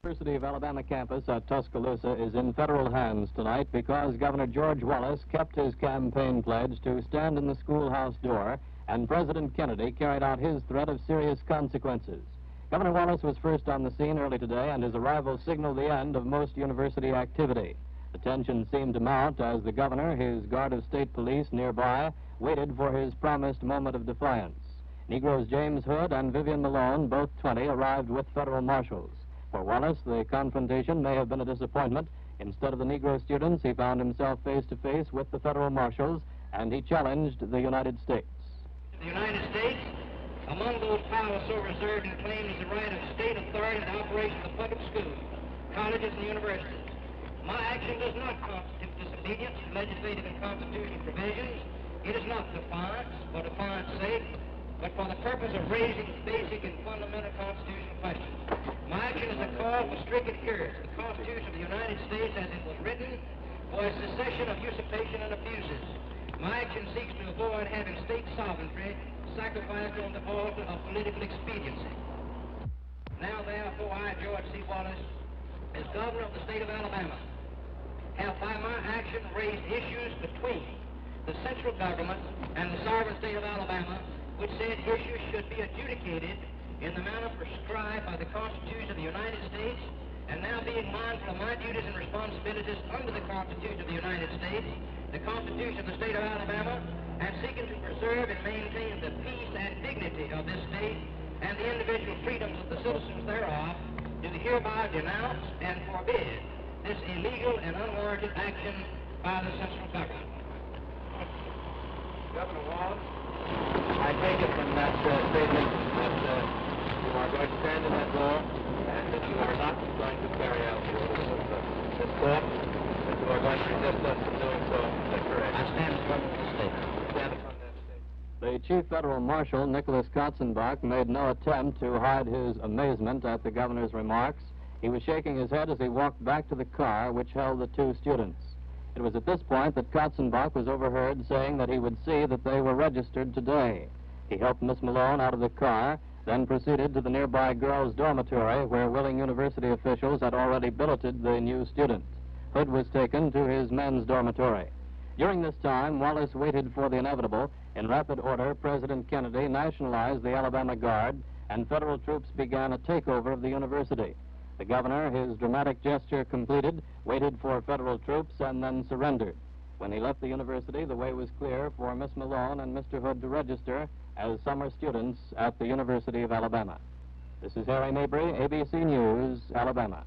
University of Alabama campus at Tuscaloosa is in federal hands tonight because Governor George Wallace kept his campaign pledge to stand in the schoolhouse door, and President Kennedy carried out his threat of serious consequences. Governor Wallace was first on the scene early today, and his arrival signaled the end of most university activity. The tension seemed to mount as the governor, his guard of state police nearby, waited for his promised moment of defiance. Negroes James Hood and Vivian Malone, both 20, arrived with federal marshals. For Wallace, the confrontation may have been a disappointment. Instead of the Negro students, he found himself face-to-face with the federal marshals, and he challenged the United States. The United States, among those powers so reserved and claimed as the right of state authority in the operation of the public schools, colleges, and universities. My action does not constitute disobedience to legislative and constitutional provisions. It is not defiance for defiance' sake, but for the purpose of raising basic and fundamental constitutional questions. My action is a call for strict adherence to the Constitution of the United States as it was written, for a cessation of usurpation and abuses. My action seeks to avoid having state sovereignty sacrificed on the altar of political expediency. Now, therefore, I, George C. Wallace, as governor of the state of Alabama, have by my action raised issues between the central government and the sovereign state of Alabama, which said issues should be adjudicated in the manner prescribed by the Constitution of the United States, and now being mindful of my duties and responsibilities under the Constitution of the United States, the Constitution of the state of Alabama, and seeking to preserve and maintain the peace and dignity of this state and the individual freedoms of the citizens thereof, do hereby denounce and forbid this illegal and unwarranted action by the central government. Governor Wallace, I take it from that statement that you are going to stand in that door and that you are not going to carry out the orders of this court, that you are going to resist us from doing so. Is that correct? I stand upon this statement. Stand upon that statement. The Chief Federal Marshal, Nicholas Katzenbach, made no attempt to hide his amazement at the governor's remarks. He was shaking his head as he walked back to the car which held the two students. It was at this point that Katzenbach was overheard saying that he would see that they were registered today. He helped Miss Malone out of the car, then proceeded to the nearby girls' dormitory where willing university officials had already billeted the new student. Hood was taken to his men's dormitory. During this time, Wallace waited for the inevitable. In rapid order, President Kennedy nationalized the Alabama Guard, and federal troops began a takeover of the university. The governor, his dramatic gesture completed, waited for federal troops and then surrendered. When he left the university, the way was clear for Miss Malone and Mr. Hood to register as summer students at the University of Alabama. This is Harry Mabry, ABC News, Alabama.